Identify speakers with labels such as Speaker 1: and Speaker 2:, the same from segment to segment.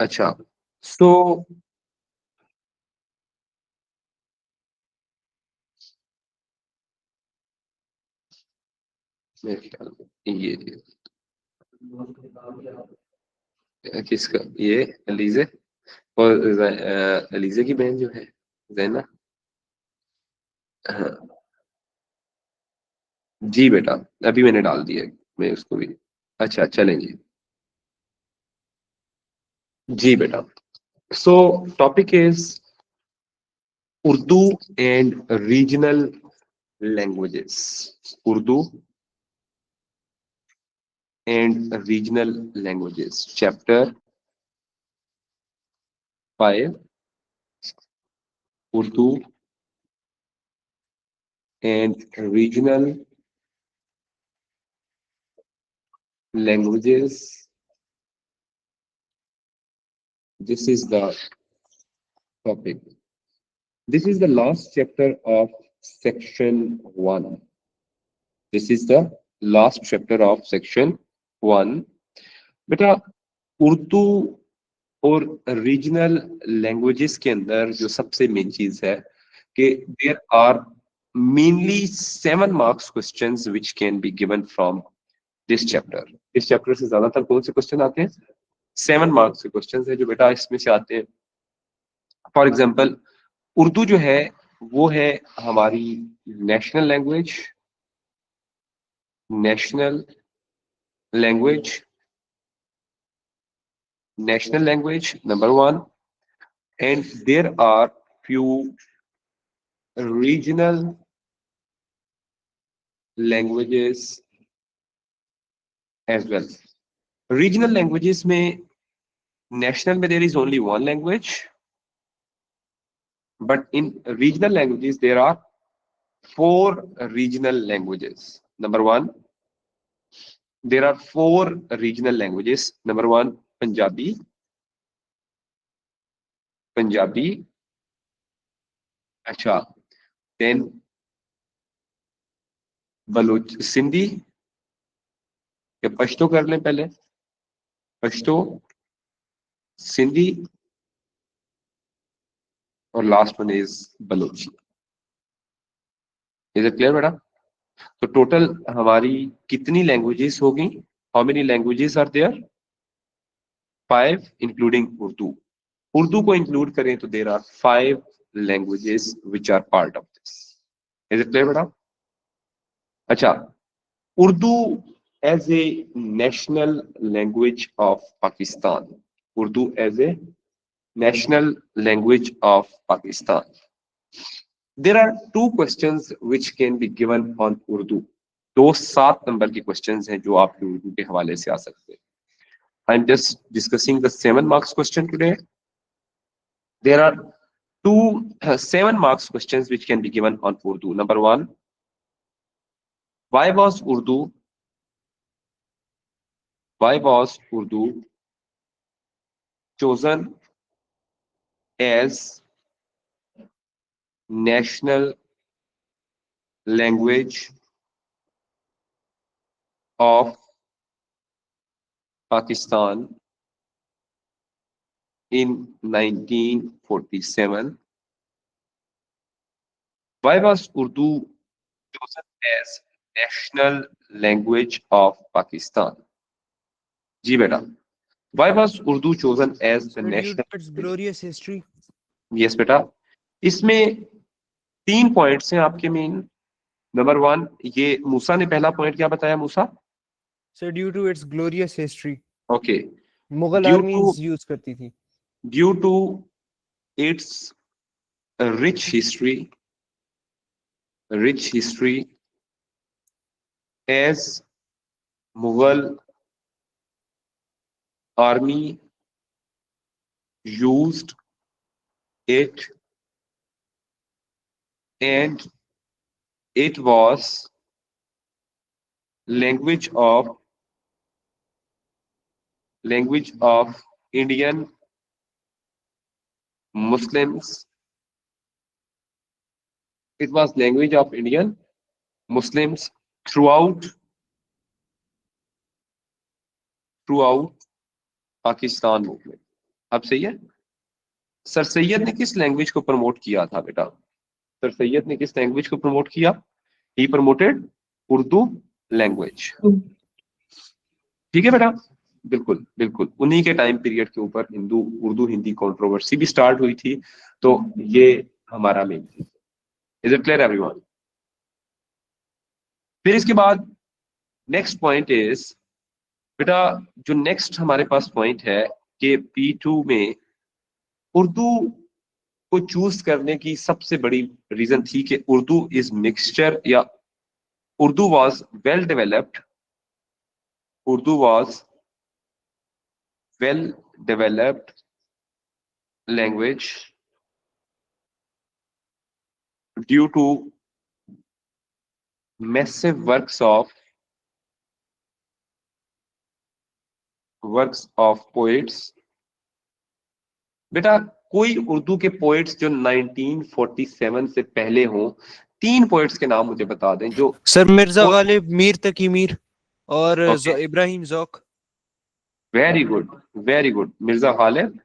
Speaker 1: अच्छा, सो मेरे ख्याल में ये किसका, ये अलीजे, और अलीजे की बहन जो है जैना। हाँ जी बेटा, अभी मैंने डाल दिया है, मैं उसको भी। अच्छा चलेंगे जी बेटा। सो topic is Urdu and regional languages. Urdu and regional languages, chapter 5, Urdu and regional languages. This is the topic. This is the last chapter of section 1. This is the last chapter of section 1. बेटा, उर्दू और रीजनल लैंग्वेजेस के अंदर जो सबसे main चीज है कि there are mainly 7 marks questions which can be given from this chapter. इस चैप्टर से ज्यादातर कौन से क्वेश्चन आते हैं? 7 मार्क्स के क्वेश्चंस है जो बेटा इसमें से आते हैं। फॉर एग्जाम्पल, उर्दू जो है वो है हमारी national language, national language, national language number 1, and there are few regional languages as well. Regional languages में नेशनल में there is only 1 language, but in regional languages there are 4 regional languages. Number 1, there are 4 regional languages. Number 1, Punjabi, Punjabi, अच्छा, then Baloch, Sindhi या पश्तो कर लें पहले, पश्तो, सिंधी, और last one is Balochi. Is it clear बेटा? तो टोटल हमारी कितनी लैंग्वेजेस होगी? How many languages are there? 5 including Urdu. Urdu को इंक्लूड करें तो there are 5 languages which are part of this. Is it clear बेटा? अच्छा, Urdu as a national language of Pakistan. Urdu as a national language of Pakistan. There are 2 questions which can be given on Urdu. 2 7 number के questions हैं जो आपके उर्दू के हवाले से आ सकते हैं। I am just discussing the 7 marks question today. There are 7 marks questions which can be given on Urdu. Number 1, why was Urdu chosen as national language of Pakistan in 1947? Why was Urdu chosen as national language of Pakistan? जी बेटा, why was Urdu chosen as the
Speaker 2: Sir, due
Speaker 1: national
Speaker 2: to its
Speaker 1: language?
Speaker 2: glorious history.
Speaker 1: Yes बेटा, इसमें 3 points हैं आपके main. Number 1, ये मूसा ने पहला point क्या बताया? Musa,
Speaker 2: Sir, due to its glorious history.
Speaker 1: Okay,
Speaker 2: Mughal
Speaker 1: due to
Speaker 2: armies use करती थी।
Speaker 1: Due to its rich history as Mughal army used it, and it was language of Indian Muslims. It was language of Indian Muslims throughout Pakistan movement. अब सही है? Sir Syed ने किस language को promote किया था बेटा? सर सैयद ने किस लैंग्वेज को प्रमोट किया? ही प्रमोटेड उर्दू लैंग्वेज। ठीक है बेटा, बिल्कुल बिल्कुल उन्हीं के टाइम पीरियड के ऊपर हिंदू उर्दू हिंदी कंट्रोवर्सी भी स्टार्ट हुई थी, तो ये हमारा मेन चीज। Is it clear everyone? फिर इसके बाद नेक्स्ट पॉइंट इज बेटा, जो नेक्स्ट हमारे पास पॉइंट है कि P2 में उर्दू को चूज करने की सबसे बड़ी रीजन थी कि उर्दू इज मिक्सचर, या Urdu was well developed, Urdu was well developed language due to massive works of poets। बेटा कोई उर्दू के पोएट्स जो 1947 से पहले हों, 3 पोएट्स के नाम मुझे बता दें जो।
Speaker 2: सर मिर्जा गालिब, मीर तकी मीर और Ibrahim Zauq.
Speaker 1: Very good, very good, Mirza Ghalib.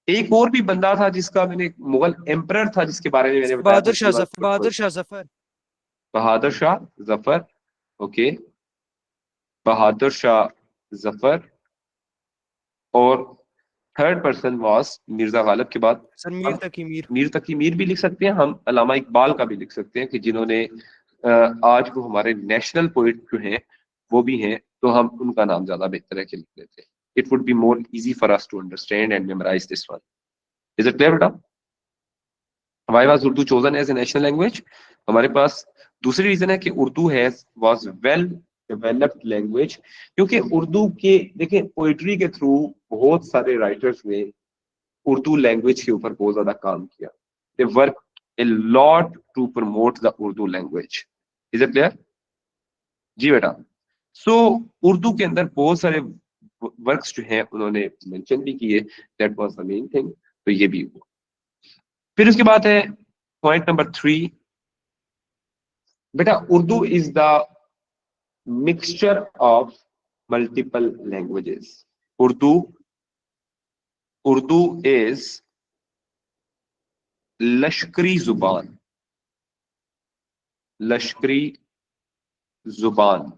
Speaker 1: एक और भी बंदा था जिसका मैंने, मुगल एम्परर था जिसके बारे में मैंने बताया,
Speaker 2: बहादुर शाह जफर।
Speaker 1: बहादुर शाह जफर। ओके, बहादुर शाह जफर। और third person was Mirza Ghalib के बाद
Speaker 2: सर मीर तकी मीर।
Speaker 1: मीर तकी मीर भी लिख सकते हैं हम, अल्लामा इकबाल का भी लिख सकते हैं, कि जिन्होंने आज वो हमारे नेशनल पोइट जो हैं वो भी हैं, तो हम उनका नाम ज्यादा बेहतर है कि लिख लेते हैं। It would be more easy for us to understand and memorise this one. Is it clear बेटा? हमारे पास Urdu chosen as a national language. हमारे पास दूसरी रीजन है कि Urdu has was well developed language, क्योंकि उर्दू के देखिए पोइट्री के थ्रू बहुत सारे राइटर्स ने उर्दू लैंग्वेज के ऊपर बहुत ज्यादा काम किया। They work a lot to promote the Urdu language. Is it clear? जी बेटा। सो उर्दू के अंदर बहुत सारे वर्क्स जो हैं उन्होंने मेंशन भी किए, that was the main thing, तो ये भी हुआ। फिर उसके बाद है पॉइंट नंबर 3, बेटा Urdu is the mixture of multiple languages. Urdu is लश्करी जुबान, लश्करी जुबान।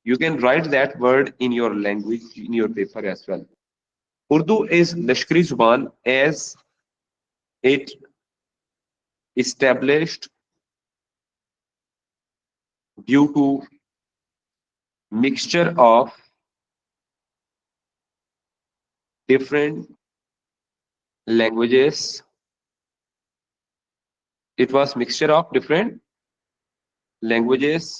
Speaker 1: You can write that word in your language, in your paper as well. Urdu is Lashkari Zuban as it established due to mixture of different languages. It was mixture of different languages.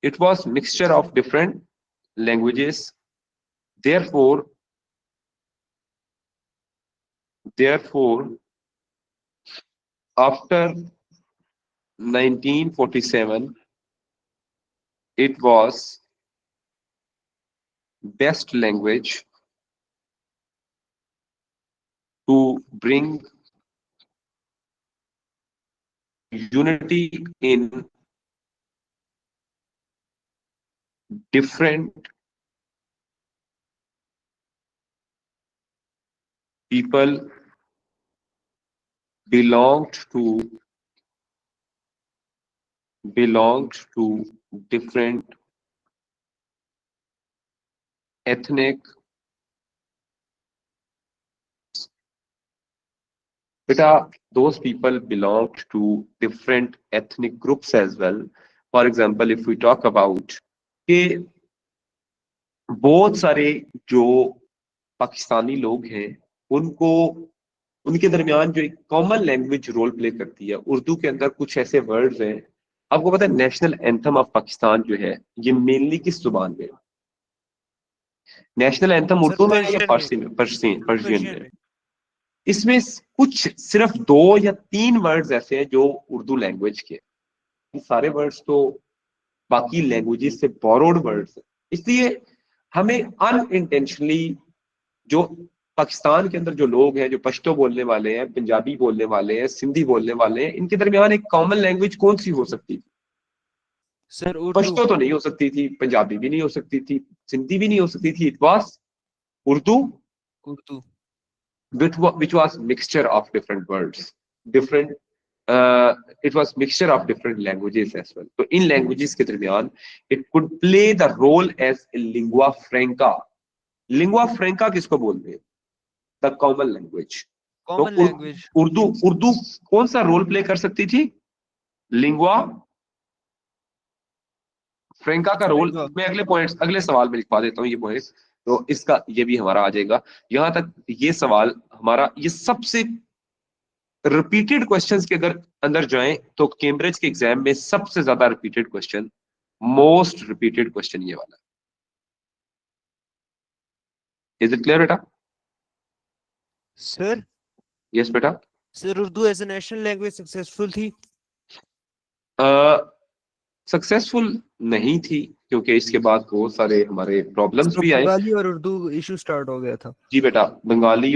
Speaker 1: It was mixture of different languages. Therefore, after 1947, it was best language to bring unity in different people belonged to different ethnic. Beta, those people belonged to different ethnic groups as well. For example, if we talk about कि बहुत सारे जो पाकिस्तानी लोग हैं उनको, उनके दरमियान जो एक कॉमन लैंग्वेज रोल प्ले करती है, उर्दू के अंदर कुछ ऐसे वर्ड्स हैं। आपको पता है नेशनल एंथम ऑफ पाकिस्तान जो है ये मेनली किस जुबान में? नेशनल एंथम उर्दू में या फारसी में? पर्शियन में। इसमें कुछ सिर्फ 2 या 3 वर्ड्स ऐसे हैं जो उर्दू लैंग्वेज के, सारे वर्ड्स तो बाकी लैंग्वेजेस से बोरोड वर्ड्स हैं। इसलिए हमें अनइंटेंशनली जो पाकिस्तान के अंदर जो लोग हैं, जो पश्तो बोलने वाले हैं, पंजाबी बोलने वाले हैं, सिंधी बोलने वाले हैं, इनके दरमियान एक कॉमन लैंग्वेज कौन सी हो सकती है?
Speaker 2: सर उर्दू।
Speaker 1: पश्तो तो नहीं हो सकती थी, पंजाबी भी नहीं हो सकती थी, सिंधी भी नहीं हो सकती थी, it was Urdu
Speaker 2: Urdu.
Speaker 1: which was mixture of different words, different it was mixture of different languages as well. तो इन languages के दरमियान it could play the role as a lingua franca. lingua franca किसको बोलते हैं? The common language. तो
Speaker 2: common language.
Speaker 1: Urdu Urdu कौन सा role play कर सकती थी? लिंगुआ फ्रेंका का रोल।
Speaker 2: फ्रेंका।
Speaker 1: मैं अगले पॉइंट्स, अगले सवाल में लिखवा देता हूँ ये पॉइंट्स, तो इसका ये भी हमारा आ जाएगा। यहां तक ये सवाल हमारा, ये सबसे रिपीटेड क्वेश्चंस के अगर अंदर जाएं तो कैम्ब्रिज के एग्जाम में सबसे ज्यादा repeated question, most repeated question ये वाला। इज इट क्लियर बेटा?
Speaker 2: सर।
Speaker 1: यस बेटा।
Speaker 2: Sir Urdu as a national language successful थी?
Speaker 1: सक्सेसफुल नहीं थी, क्योंकि इसके बाद बहुत सारे हमारे प्रॉब्लम्स भी आए।
Speaker 2: बंगाली और उर्दू इशू स्टार्ट हो गया था।
Speaker 1: जी बेटा, बंगाली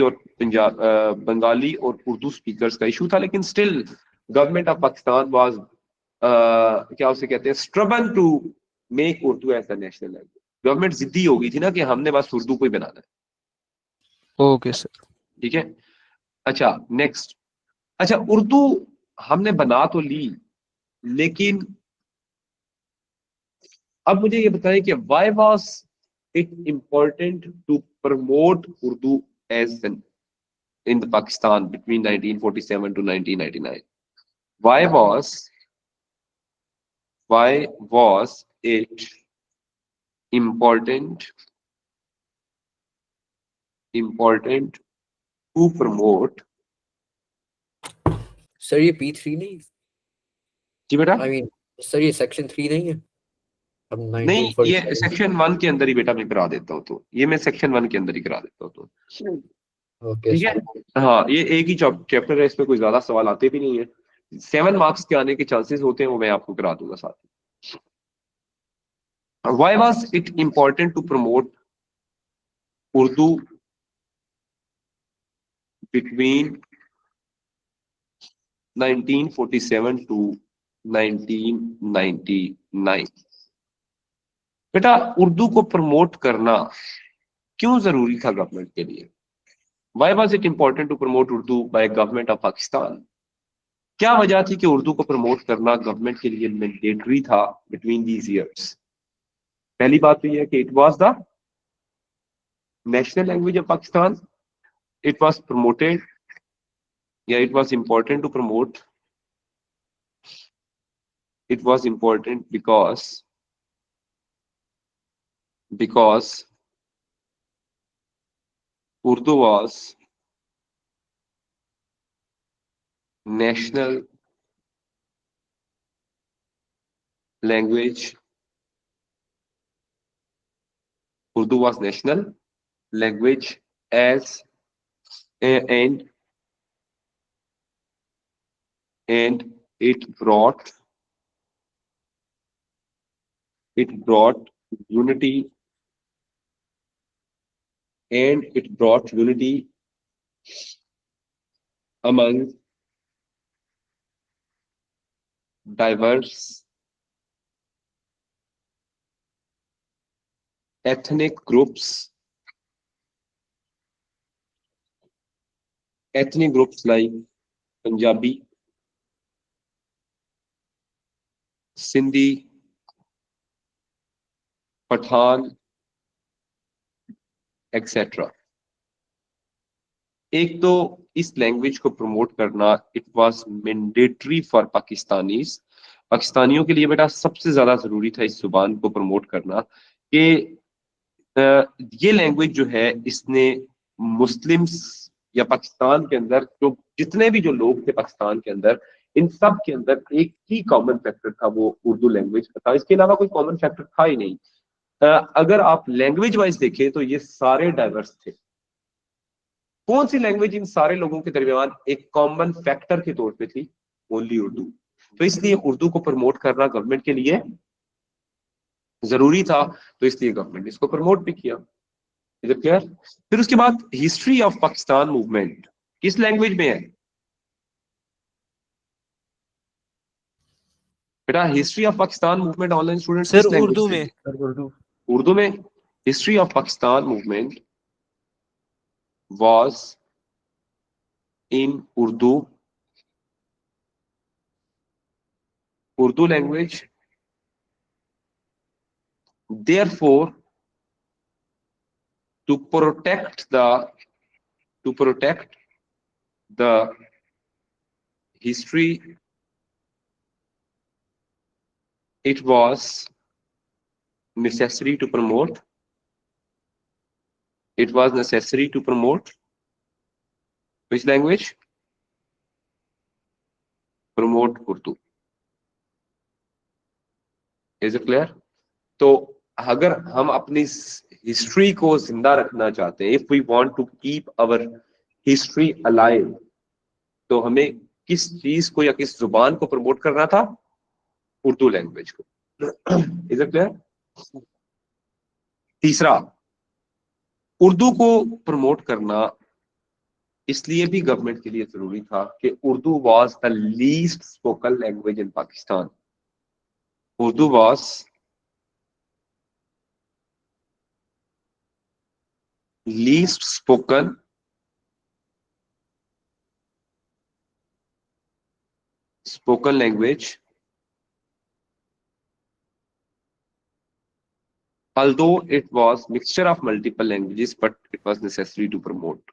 Speaker 1: और उर्दू स्पीकर्स का इशू था, लेकिन still government of Pakistan was क्या उसे कहते हैं, stubborn to make Urdu as a national language. Government जिद्दी हो गई थी ना कि हमने बस उर्दू को ही बनाना है।
Speaker 2: Okay sir.
Speaker 1: ठीक है। अच्छा नेक्स्ट। अच्छा उर्दू हमने बना तो ली, लेकिन अब मुझे ये बताएं कि why was it important to promote Urdu as an in the Pakistan between 1947 to 1999. Why was it important to promote?
Speaker 3: Sir ये P3 नहीं,
Speaker 1: जी बेटा?
Speaker 3: आई मीन सर ये सेक्शन 3 नहीं है? अब
Speaker 1: नहीं, ये
Speaker 3: 1947
Speaker 1: सेक्शन 1 के अंदर ही बेटा मैं करा देता हूँ, तो ये मैं सेक्शन 1 के अंदर ही करा देता हूँ तो
Speaker 3: ओके
Speaker 1: ठीक है।
Speaker 3: सर।
Speaker 1: हाँ, ये एक ही चैप्टर है, इसमें कोई ज्यादा सवाल आते भी नहीं है। 7 मार्क्स के आने के चांसेस होते हैं, वो मैं आपको करा दूंगा साथ में। Why was it important to promote Urdu between 1947 to 1999? बेटा उर्दू को प्रमोट करना क्यों जरूरी था गवर्नमेंट के लिए? Why was it important to promote Urdu by government of Pakistan? क्या वजह थी कि उर्दू को प्रमोट करना गवर्नमेंट के लिए मैंडेटरी था बिटवीन दीज ईयर्स? पहली बात तो यह है कि it was the national language of Pakistan, it was promoted, या it was important to promote, it was important because Urdu was national language. Urdu was national language as and it brought unity, and it brought unity among diverse ethnic groups like Punjabi, Sindhi, Pathan, etc. एक तो इस language को promote करना, it was mandatory for Pakistanis. पाकिस्तानियों के लिए बेटा सबसे ज्यादा जरूरी था इस जुबान को प्रमोट करना, कि ये लैंग्वेज जो है इसने मुस्लिम्स या पाकिस्तान के अंदर जो जितने भी जो लोग थे पाकिस्तान के अंदर, इन सब के अंदर एक ही कॉमन फैक्टर था, वो उर्दू लैंग्वेज का था। इसके अलावा कोई कॉमन फैक्टर था ही नहीं। अगर आप लैंग्वेज वाइज देखें तो ये सारे डाइवर्स थे। कौन सी लैंग्वेज इन सारे लोगों के दरमियान एक कॉमन फैक्टर के तौर पे थी? ओनली उर्दू। तो इसलिए उर्दू को प्रमोट करना गवर्नमेंट के लिए जरूरी था, तो इसलिए गवर्नमेंट ने इसको प्रमोट भी किया। Is it clear? फिर उसके बाद हिस्ट्री ऑफ पाकिस्तान मूवमेंट किस लैंग्वेज में है? बेटा history of Pakistan movement online student
Speaker 2: sir
Speaker 1: किस लैंग्वेज
Speaker 2: उर्दू
Speaker 1: से
Speaker 2: में।
Speaker 1: है?
Speaker 3: सर उर्दू।
Speaker 1: उर्दू में। History of Pakistan movement was in Urdu, Urdu language. therefore to protect the history, it was necessary to promote which language? Promote Urdu. Is it clear? तो अगर हम अपनी history को जिंदा रखना चाहते हैं, if we want to keep our history alive, तो हमें किस चीज को या किस जुबान को प्रमोट करना था? उर्दू लैंग्वेज को। Is it clear? तीसरा, उर्दू को प्रमोट करना इसलिए भी गवर्नमेंट के लिए जरूरी था कि Urdu was the least spoken language in Pakistan. Urdu was least spoken language, although it was mixture of multiple languages, but it was necessary to promote.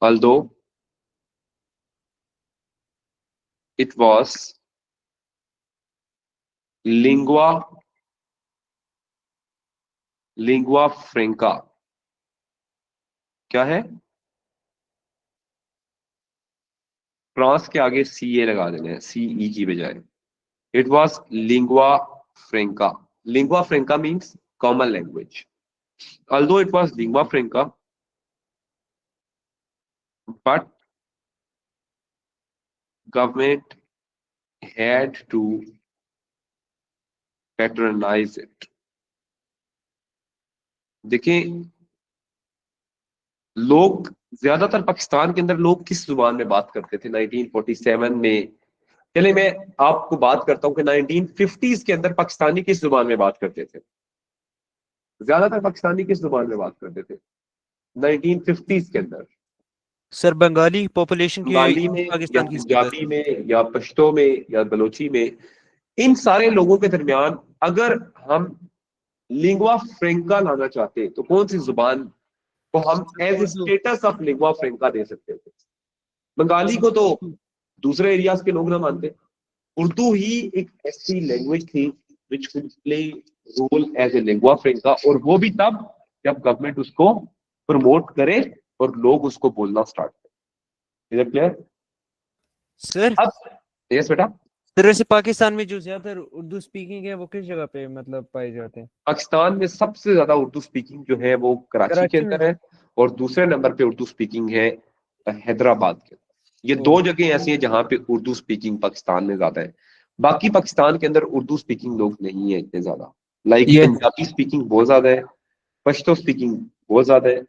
Speaker 1: Although it was lingua franca. क्या है? फ्रांस के आगे CA लगा देना है, CE की बजाय। It was lingua franca. Lingua franca means common language. Although it was lingua franca, but government had to patronize it. देखिए, लोग ज्यादातर पाकिस्तान के अंदर लोग किस जुबान में बात करते थे 1947 में? चलिए मैं आपको बात करता हूं कि 1950s के अंदर पाकिस्तानी किस जुबान में बात करते थे? ज्यादातर पाकिस्तानी किस जुबान में बात करते थे 1950s के अंदर?
Speaker 2: सर बंगाली पॉपुलेशन की
Speaker 1: बंगाली में या
Speaker 2: पाकिस्तान की
Speaker 1: पंजाबी में या पश्तो में या बलोची में, इन सारे लोगों के दरमियान अगर हम लिंगुआ फ्रेंका लाना चाहते तो कौन सी जुबान को हम as status of lingua Franka दे सकते थे? बंगाली को तो दूसरे एरियाज के लोग ना मानते। उर्दू ही एक ऐसी लैंग्वेज थी which could play role as a lingua franca, और वो भी तब जब गवर्नमेंट उसको प्रमोट करे और लोग उसको बोलना स्टार्ट करें। Is it clear?
Speaker 2: सर
Speaker 1: अब यस बेटा।
Speaker 2: सर वैसे पाकिस्तान में जो ज्यादातर उर्दू स्पीकिंग है वो किस जगह पे मतलब पाए जाते हैं?
Speaker 1: पाकिस्तान में सबसे ज्यादा उर्दू स्पीकिंग जो है वो कराची के अंदर है, और दूसरे नंबर पे उर्दू स्पीकिंग है हैदराबाद के। ये दो जगह ऐसी हैं जहां पे उर्दू स्पीकिंग पाकिस्तान में ज्यादा है। बाकी पाकिस्तान के अंदर उर्दू स्पीकिंग लोग नहीं है इतने ज्यादा। लाइक पंजाबी स्पीकिंग बहुत ज्यादा है, पश्तो स्पीकिंग बहुत ज्यादा है।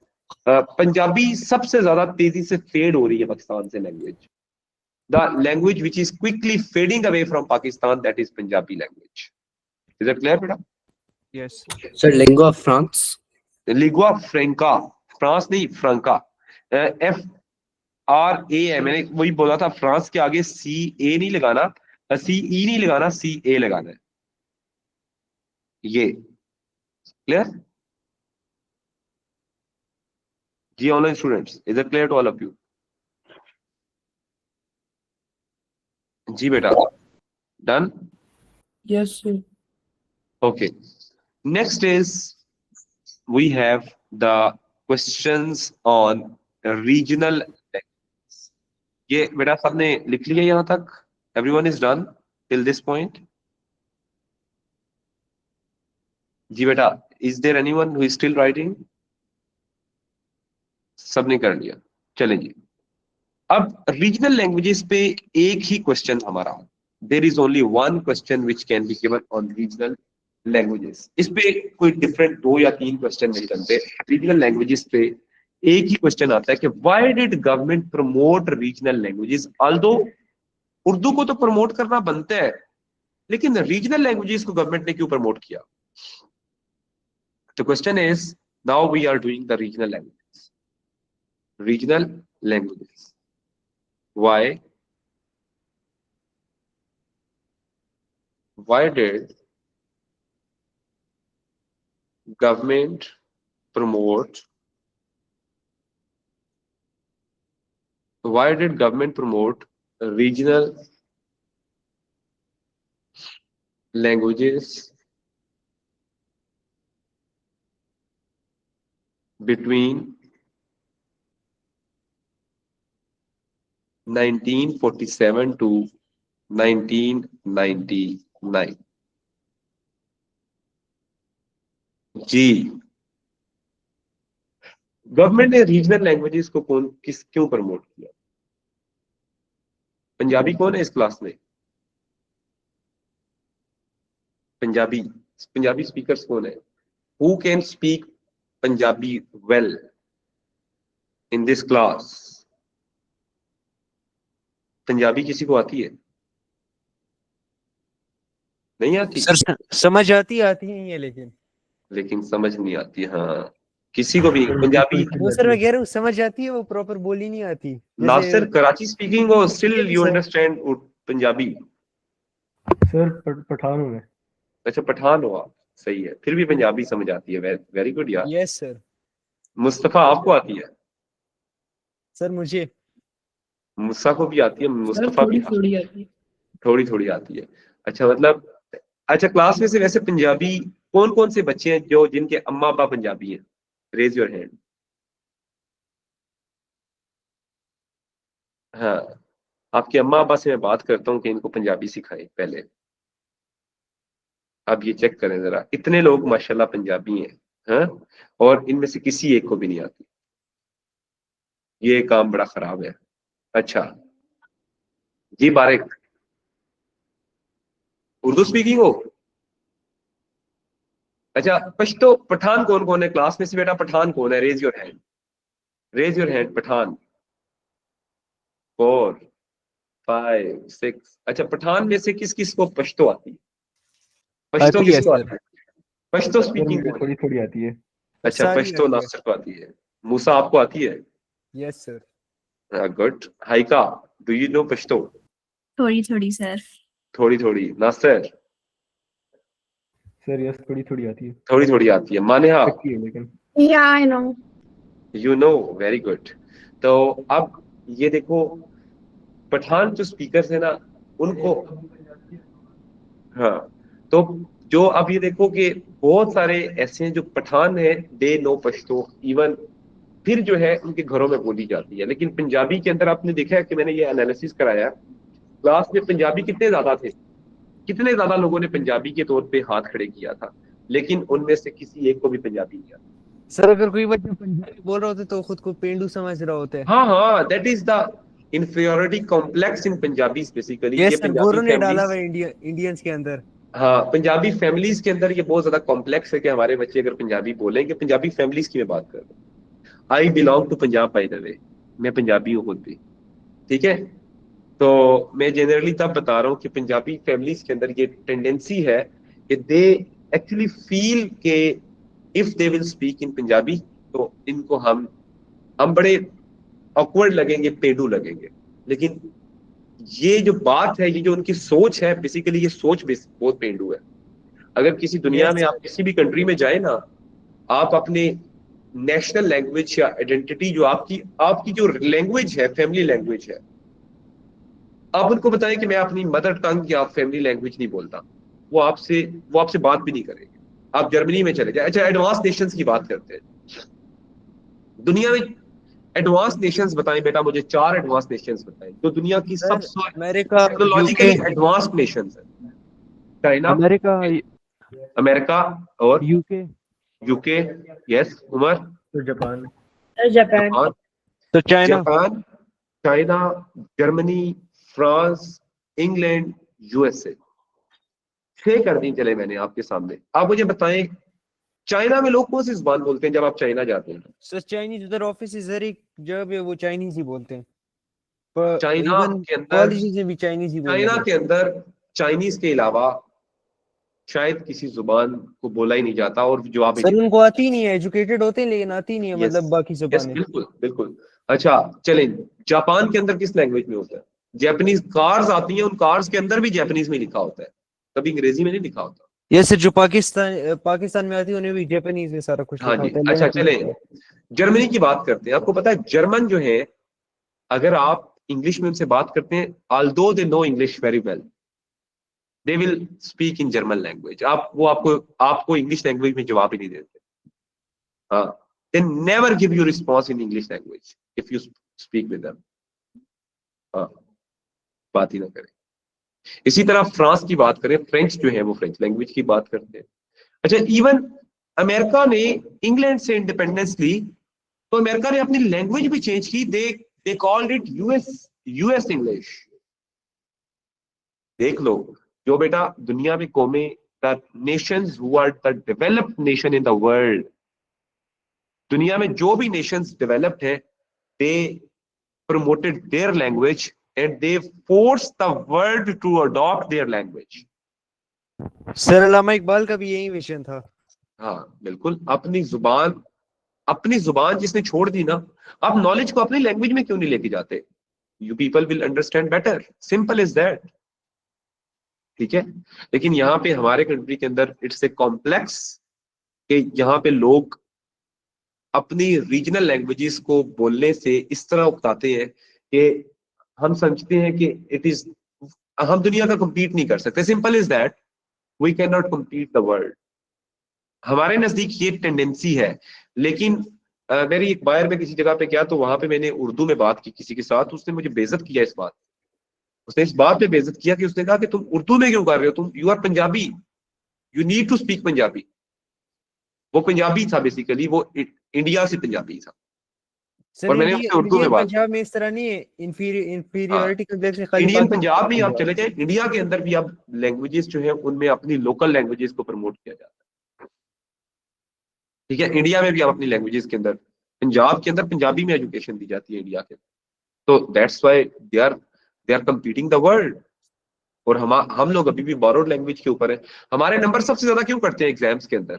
Speaker 1: पंजाबी सबसे ज्यादा तेजी से फेड हो रही है पाकिस्तान से language. The language which is quickly fading away from Pakistan, that is Punjabi language. Is that clear, beta?
Speaker 2: Yes
Speaker 3: sir lingua France.
Speaker 1: Lingua franca, France नहीं फ्रांका, FRA, मैंने वही बोला था, फ्रांस के आगे CA नहीं लगाना, CE नहीं लगाना, CA लगाना है। ये क्लियर जी online students? Is it clear to all of you? जी बेटा, done?
Speaker 4: Yes, sir.
Speaker 1: Okay. Next is we have the questions on regional languages. ये बेटा सबने लिख लिया यहाँ तक? Everyone is done till this point? जी बेटा, is there anyone who is still writing? सबने कर लिया, चलें जी। अब रीजनल लैंग्वेजेस पे एक ही क्वेश्चन हमारा, there is only one question which can be given on regional languages. इस पे कोई डिफरेंट 2 या 3 क्वेश्चन नहीं बनते। रीजनल लैंग्वेजेस पे एक ही क्वेश्चन आता है कि why did government promote regional languages? Although Urdu को तो प्रमोट करना बनता है, लेकिन रीजनल लैंग्वेजेस को गवर्नमेंट ने क्यों प्रमोट किया? तो question is, now we are doing the regional languages. Regional languages, why did government promote regional languages between 1947 to 1999? जी, गवर्नमेंट ने रीजनल लैंग्वेजेस को क्यों प्रमोट किया? पंजाबी कौन है इस क्लास में? पंजाबी स्पीकर्स कौन है? Who can speak Punjabi well in this class? Punjabi किसी को आती है? नहीं आती
Speaker 2: सर समझ आती है ये,
Speaker 1: लेकिन समझ नहीं आती. हाँ, किसी को भी पंजाबी.
Speaker 2: वो सर मैं कह रहा हूँ समझ आती है, वो प्रॉपर बोली नहीं आती.
Speaker 1: नासिर कराची स्पीकिंग और still you understand Punjabi?
Speaker 4: Sir Pathan हूँ मैं.
Speaker 1: अच्छा, पठान हो आप, सही है, फिर भी पंजाबी समझ आती है. वेरी गुड यार.
Speaker 2: Yes sir.
Speaker 1: मुस्तफा आपको आती है?
Speaker 2: सर मुझे.
Speaker 1: मुस्सा को भी आती है, मुस्तफा भी
Speaker 4: थोड़ी आती है.
Speaker 1: थोड़ी आती है. अच्छा, मतलब अच्छा, क्लास में से वैसे पंजाबी कौन कौन से बच्चे हैं जो जिनके अम्मा अब्बा पंजाबी हैं? Raise your hand. हाँ, आपके अम्मा अब्बा से मैं बात करता हूँ कि इनको पंजाबी सिखाएं पहले. आप ये चेक करें जरा, इतने लोग माशाल्लाह पंजाबी हैं, हाँ, और इनमें से किसी एक को भी नहीं आती. ये काम बड़ा खराब है. अच्छा जी, बारिक उर्दू स्पीकिंग हो? अच्छा, पश्तो पठान कौन कौन है क्लास में से? बेटा पठान कौन है? Raise your hand. Raise your hand. Pathan 4 5 6. अच्छा, पठान में से किस किस को पश्तो आती है? पश्तो किसको आती है? पश्तो स्पीकिंग
Speaker 4: थोड़ी थोड़ी आती है.
Speaker 1: अच्छा, पश्तो नासिर को आती है. मूसा आपको आती है?
Speaker 2: Yes sir.
Speaker 1: गुड. हाइका, डू यू नो पश्तो?
Speaker 5: थोड़ी थोड़ी सर.
Speaker 1: थोड़ी. नासिर?
Speaker 4: सर यस, थोड़ी आती है.
Speaker 1: थोड़ी आती है. मानेहा?
Speaker 4: लेकिन
Speaker 5: या I know.
Speaker 1: You know, very good. तो अब ये देखो, पठान जो स्पीकर्स है ना उनको, हाँ, तो जो अब ये देखो कि बहुत सारे ऐसे हैं जो पठान है, दे नो पश्तो इवन, फिर जो है उनके घरों में बोली जाती है. लेकिन पंजाबी के अंदर आपने देखा है कि मैंने ये एनालिसिस कराया क्लास में, पंजाबी कितने ज्यादा थे, कितने ज्यादा लोगों ने पंजाबी के तौर पे हाथ खड़े किया था, लेकिन उनमें से किसी एक को भी पंजाबी नहीं आती.
Speaker 2: सर अगर कोई बच्चा पंजाबी बोल रहा होता तो खुद को पेंडू समझ रहा होता है.
Speaker 1: हाँ, that is the inferiority complex in Punjabi basically. ये
Speaker 2: गोरों ने डाला हुआ
Speaker 1: फैमिलीज,
Speaker 2: इंडियंस के अंदर.
Speaker 1: हाँ, पंजाबी फैमिलीज के अंदर ये बहुत ज्यादा कॉम्प्लेक्स है कि हमारे बच्चे अगर पंजाबी बोलेंगे. पंजाबी फैमिलीज की मैं बात कर रहा हूँ. I belong to Punjab by the way, मैं पंजाबी हूँ खुद भी, ठीक है. तो मैं जनरली तब बता रहा हूँ कि पंजाबी फैमिलीज के अंदर ये टेंडेंसी है कि दे एक्चुअली फील के if they will speak in Punjabi तो इनको हम बड़े ऑकवर्ड लगेंगे, पेडू लगेंगे. लेकिन ये जो बात है, ये जो उनकी सोच है, बेसिकली ये सोच बहुत पेंडू है. अगर किसी दुनिया में आप किसी भी कंट्री में जाए ना, आप अपने नेशनल लैंग्वेज या आइडेंटिटी जो आपकी जो लैंग्वेज है, फैमिली लैंग्वेज है, आप उनको बताएं कि मैं अपनी मदर टंग या फैमिली लैंग्वेज नहीं बोलता, वो आपसे बात भी नहीं करेंगे. आप जर्मनी में चले जाए. अच्छा, एडवांस नेशंस की बात करते हैं. दुनिया में एडवांस नेशंस बताएं बेटा मुझे, 4 एडवांस नेशंस बताएं जो दुनिया की सबसे
Speaker 2: अमेरिका,
Speaker 1: टेक्नोलॉजिकली एडवांस नेशंस है. चाइना, अमेरिका और यूके. यस उमर?
Speaker 4: तो जापान.
Speaker 2: तो
Speaker 1: Japan, China, Germany, France, England, USA. 6 कर दी चले मैंने आपके सामने. आप मुझे बताएं चाइना में लोग कौन सी जुबान बोलते हैं जब आप चाइना जाते हैं?
Speaker 2: सर चाइनीज, उधर ऑफिस हर एक जगह पे वो चाइनीज ही बोलते हैं.
Speaker 1: चाइना के अंदर,
Speaker 2: कॉलेजेस में भी चाइनीज ही बोलते हैं.
Speaker 1: चाइना के अंदर चाइनीज के अलावा शायद किसी जुबान को बोला ही नहीं जाता और जवाब ही
Speaker 2: सर
Speaker 1: नहीं
Speaker 2: उनको आती नहीं है, एजुकेटेड होते हैं लेकिन आती नहीं है,
Speaker 1: Yes,
Speaker 2: मतलब बाकी
Speaker 1: यस
Speaker 2: जुबानें।
Speaker 1: बिल्कुल बिल्कुल। अच्छा चलें, जापान के अंदर किस लैंग्वेज में होता है? जापानीज कार्स आती हैं, उन कार्स के अंदर भी जापानीज में लिखा होता है, कभी अंग्रेजी में नहीं लिखा होता।
Speaker 2: ये सर जो पाकिस्तान में आती है उन्हें भी जापानीज में सारा कुछ
Speaker 1: हाँ
Speaker 2: लिखा
Speaker 1: जी।
Speaker 2: होता है,
Speaker 1: अच्छा
Speaker 2: लेंथ
Speaker 1: चलें, जर्मनी की बात करते हैं। आपको पता है जर्मन जो है, अगर आप इंग्लिश में उनसे बात करते हैं, although they know English very well, they will speak in German language. वो आपको इंग्लिश लैंग्वेज में जवाब ही नहीं देते। हाँ, they never give you response in English language if you speak with them. हाँ, बात ही ना करें। इसी तरह फ्रांस की बात करें, फ्रेंच जो है वो फ्रेंच लैंग्वेज की बात करते हैं। अच्छा, इवन अमेरिका ने इंग्लैंड से इंडिपेंडेंस ली तो अमेरिका ने अपनी लैंग्वेज भी चेंज की। They called it US English. देख लो, जो बेटा दुनिया में कौमें, the nations who are the developed nation in the world, दुनिया में जो भी नेशंस डेवलप्ड है, they promoted their language and they forced the world to adopt their language.
Speaker 2: Sir Allama Iqbal का भी यही विजन था।
Speaker 1: हाँ बिल्कुल, अपनी जुबान जिसने छोड़ दी ना, आप नॉलेज को अपनी लैंग्वेज में क्यों नहीं लेके जाते? You people will understand better, simple is that. ठीक है, लेकिन यहाँ पे हमारे कंट्री के अंदर इट्स ए कॉम्प्लेक्स कि यहाँ पे लोग अपनी रीजनल लैंग्वेजेस को बोलने से इस तरह उकताते हैं कि हम समझते हैं कि हम दुनिया का compete नहीं कर सकते। Simple is that, we can not compete the world. हमारे नजदीक ये टेंडेंसी है। लेकिन मेरी एक बार में किसी जगह पे गया तो वहां पे मैंने उर्दू में बात की किसी के साथ, उसने मुझे बेइज्जत किया इस बात, उसने इस बात पे बेइज्जत किया कि उसने कहा कि तुम उर्दू में क्यों कर रहे हो, तुम you are Punjabi, you need to speak Punjabi. वो पंजाबी था बेसिकली, वो इंडिया से पंजाबी था
Speaker 2: सर
Speaker 1: और मैंने उससे उर्दू में
Speaker 2: इंडियन
Speaker 1: बात।
Speaker 2: पंजाब में इस तरह नहीं है,
Speaker 1: हाँ,
Speaker 2: इंफीरियरिटी कॉम्प्लेक्स में खाली
Speaker 1: इंडियन पंजाब में आप
Speaker 2: पंजाब।
Speaker 1: चले जाए, इंडिया के अंदर भी आप लैंग्वेजेस जो है उनमें अपनी लोकल लैंग्वेजेस को प्रमोट किया जाता है। ठीक है, इंडिया में भी आप अपनी लैंग्वेजेस के अंदर, पंजाब के अंदर पंजाबी में एजुकेशन दी जाती है इंडिया के अंदर। तो that's why they are competing the world. और हम लोग अभी भी बोरोड लैंग्वेज के ऊपर है। हमारे नंबर सबसे ज्यादा क्यों करते हैं एग्जाम्स के अंदर?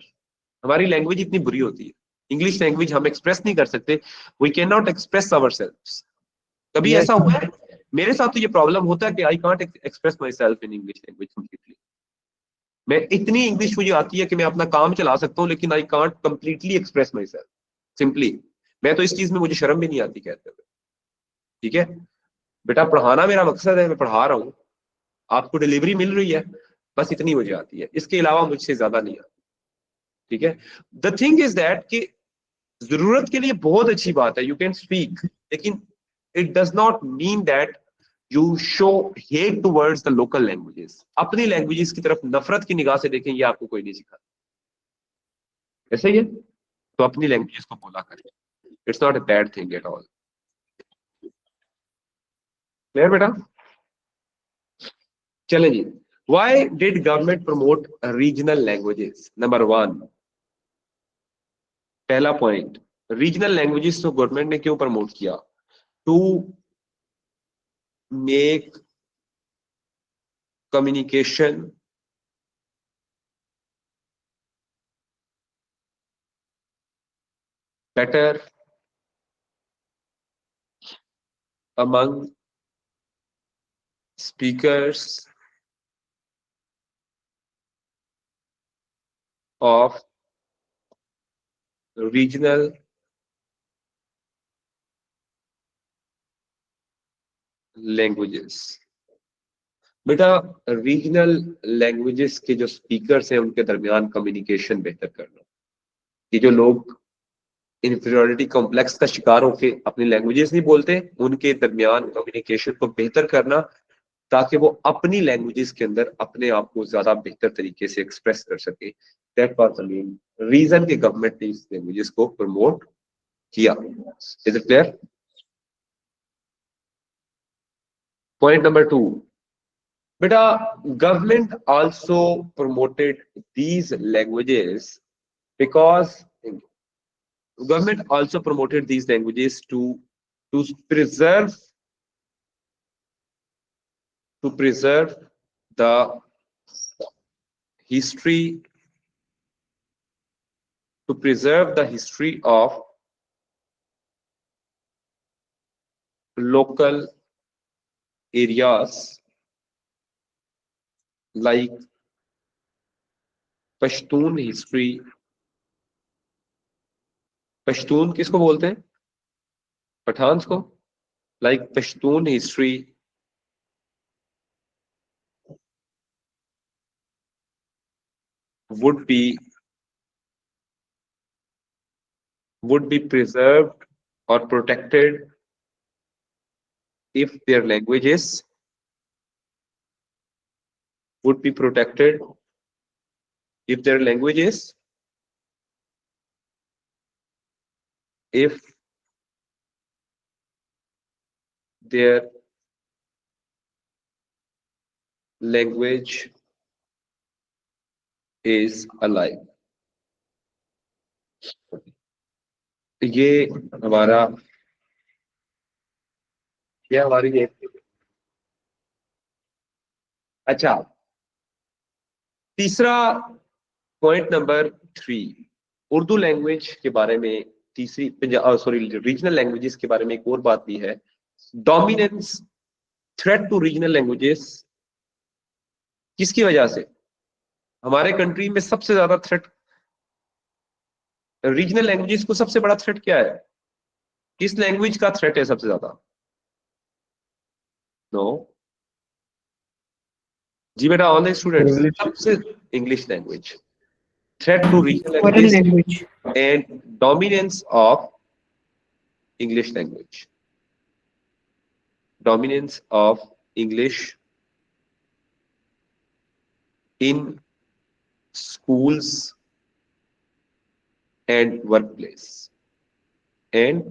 Speaker 1: हमारी लैंग्वेज इतनी बुरी होती है, इंग्लिश लैंग्वेज हम एक्सप्रेस नहीं कर सकते, we can not express ourselves. कभी
Speaker 2: यस
Speaker 1: ऐसा हुआ है? मेरे साथ तो ये प्रॉब्लम होता है कि I can't express my self in English language completely. मैं इतनी इंग्लिश मुझे आती है कि मैं अपना काम चला सकता हूँ, लेकिन I can't completely express my self simply. मैं तो इस चीज में मुझे शर्म भी नहीं आती कहते हुए। ठीक है बेटा, पढ़ाना मेरा मकसद है, मैं पढ़ा रहा हूँ, आपको डिलीवरी मिल रही है, बस इतनी मुझे आती है, इसके अलावा मुझसे ज्यादा नहीं आती। ठीक है, द थिंग इज दैट कि जरूरत के लिए बहुत अच्छी बात है, यू कैन स्पीक, लेकिन it does not mean that you show hate towards the local languages. अपनी लैंग्वेजेस की तरफ नफरत की निगाह से देखें, ये आपको कोई नहीं सिखाता। ऐसा ही है, तो अपनी लैंग्वेजेस को बोला करें, it's not a bad thing at all. Clear बेटा? चले जी, why did government promote regional languages? Number 1, पहला पॉइंट, रीजनल लैंग्वेजेस तो गवर्नमेंट ने क्यों प्रमोट किया? To make communication better among speakers of regional languages। बेटा, रीजनल लैंग्वेजेस के जो स्पीकर्स हैं उनके दरमियान कम्युनिकेशन बेहतर करना। ये जो लोग इंफीरियरिटी कॉम्प्लेक्स का शिकार होकर अपनी लैंग्वेजेस नहीं बोलते, उनके दरमियान कम्युनिकेशन को बेहतर करना, ताकि वो अपनी लैंग्वेजेस के अंदर अपने आप को ज्यादा बेहतर तरीके से एक्सप्रेस कर सके। That was the main reason कि गवर्नमेंट ने इस लैंग्वेजेस को प्रमोट किया। Is it clear? Point number 2, बेटा, government also promoted these languages because government also promoted these languages to preserve the history, to preserve the history of local areas like Pashtun history. Pashtun किसको बोलते हैं? पठान्स को. Like Pashtun history would be preserved or protected if their languages would be protected if their languages if their language is alive. ये हमारा एक. अच्छा, तीसरा point number 3, Urdu language के बारे में तीसरी रीजनल लैंग्वेजेस के बारे में एक और बात भी है. Dominance, threat to regional languages. किसकी वजह से? हमारे कंट्री में सबसे ज्यादा थ्रेट रीजनल लैंग्वेजेस को, सबसे बड़ा थ्रेट क्या है? किस लैंग्वेज का थ्रेट है सबसे ज्यादा? नो जी बेटा, ऑनलाइन स्टूडेंट्स, सबसे English language. Threat to regional language and dominance of English language. Dominance of English in schools and workplace. And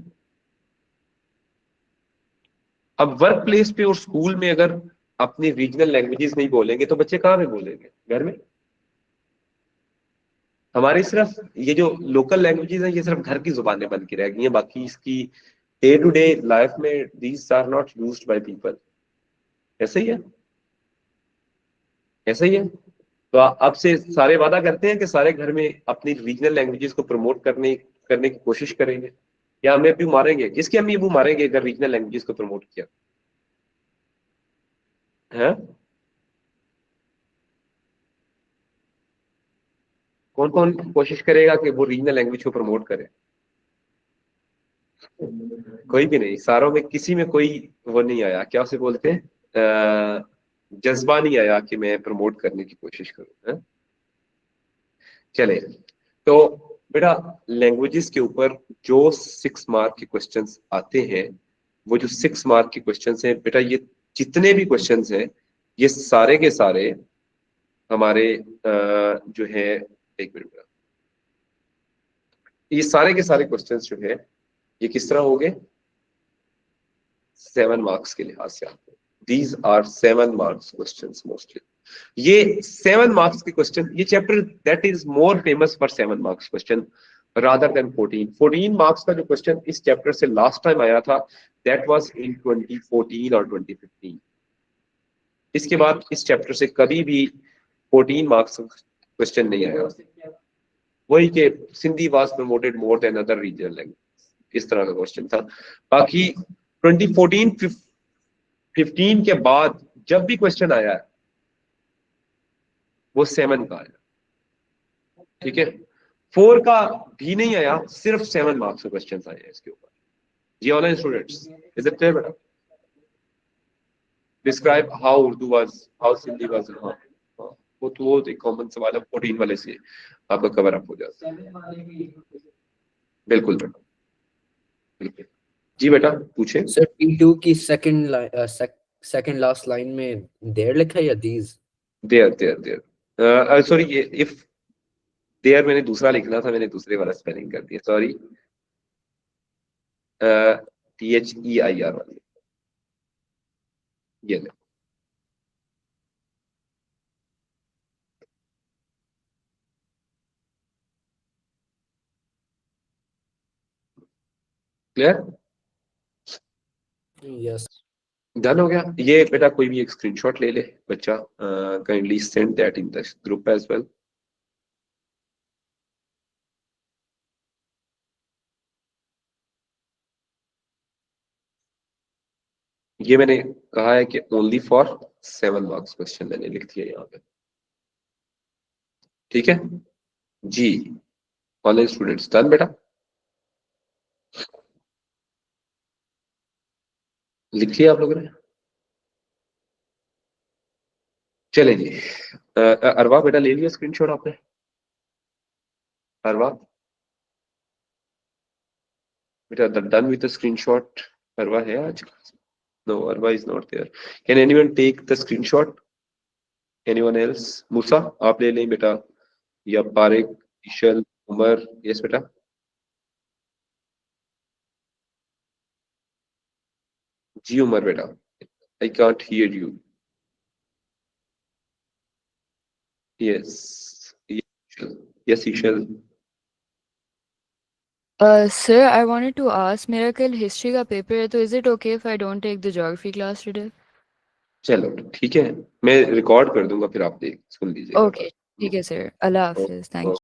Speaker 1: अब वर्क प्लेस पे और स्कूल में अगर अपनी रीजनल लैंग्वेजेस नहीं बोलेंगे तो बच्चे कहाँ पे बोलेंगे? घर में. हमारी सिर्फ ये जो लोकल लैंग्वेजेस हैं ये सिर्फ घर की जुबानें बन के रह गई हैं, बाकी इसकी डे टू डे लाइफ में these are not used by people. ऐसा ही है, ऐसा ही है. तो अब से सारे वादा करते हैं कि सारे घर में अपनी रीजनल लैंग्वेजेस को प्रमोट करने की कोशिश करेंगे, या हमें अभी मारेंगे? किसके अम्मी अबू मारेंगे अगर रीजनल लैंग्वेजेस को प्रमोट किया है? कौन कौन कोशिश करेगा कि वो रीजनल लैंग्वेज को प्रमोट करे? कोई भी नहीं. सारों में किसी में कोई वो नहीं आया, क्या उसे बोलते हैं, जज्बा नहीं आया कि मैं प्रमोट करने की कोशिश करूं. चले, तो बेटा लैंग्वेजेस के ऊपर जो 6 मार्क के क्वेश्चंस आते हैं, वो जो 6 मार्क के क्वेश्चंस हैं बेटा, ये जितने भी क्वेश्चंस हैं ये सारे के सारे हमारे जो है, एक मिनट बेटा, ये सारे के सारे क्वेश्चंस जो है ये किस तरह हो गए? 7 मार्क्स के लिहाज से आते हैं. These are 7 marks questions mostly. ये 7 मार्क्स के क्वेश्चन, ये chapter that is more famous for 7 marks question rather than 14 marks का जो क्वेश्चन इस चैप्टर से लास्ट टाइम आया था दैट वाज इन 2014 और 2015. इसके बाद इस चैप्टर से कभी भी 14 मार्क्स क्वेश्चन नहीं आया. वही के Sindhi was promoted more than other regional language, इस तरह का क्वेश्चन था. बाकी 2014-15 के बाद जब भी क्वेश्चन आया है वो 7 का आया. ठीक है, 4 का भी नहीं आया, सिर्फ 7 मार्क्स के क्वेश्चन आए हैं इसके ऊपर. जी online students, is it clear बेटा? Describe how Urdu was, how Sindhi was. वो तो वो एक कॉमन सवाल है, 14 वाले से आपका कवर अप हो जाता है. बिल्कुल बेटा, बिल्कुल. जी बेटा पूछे.
Speaker 3: सर T2 की सेकंड लास्ट लाइन में देयर लिखा है या these?
Speaker 1: देयर सॉरी, ये इफ देयर मैंने दूसरा लिखना था, मैंने दूसरे वाला स्पेलिंग कर दिया, सॉरी. THEIR वाली ये ले. क्लियर?
Speaker 3: Yes.
Speaker 1: डन हो गया। ये बेटा कोई भी एक स्क्रीनशॉट ले ले बच्चा, kindly send that in the group as well. ये मैंने कहा है कि ओनली फॉर 7 मार्क्स क्वेश्चन मैंने लिख दिया यहाँ पे, ठीक है जी। कॉलेज स्टूडेंट्स डन बेटा, लिख लिया आप लोगों ने? चले जी। अरवा बेटा ले लिया स्क्रीनशॉट आपने? अरवा बेटा done with the screenshot? Arwa है आज? No, Arwa is not there. Can anyone take the screenshot? Anyone else? Musa आप ले लें बेटा, या पारिक, इशल, उमर? यस बेटा। जी उमर बेटा, I can't hear you. Yes yes Ishal.
Speaker 6: Sir, I wanted to ask, मेरा कल हिस्ट्री का पेपर है, तो is it okay if I don't take the geography class today?
Speaker 1: चलो ठीक है, मैं रिकॉर्ड कर दूंगा, फिर आप देख सुन लीजिएगा।
Speaker 6: Okay, ठीक है sir. अल्लाह हाफिज़. Thank you.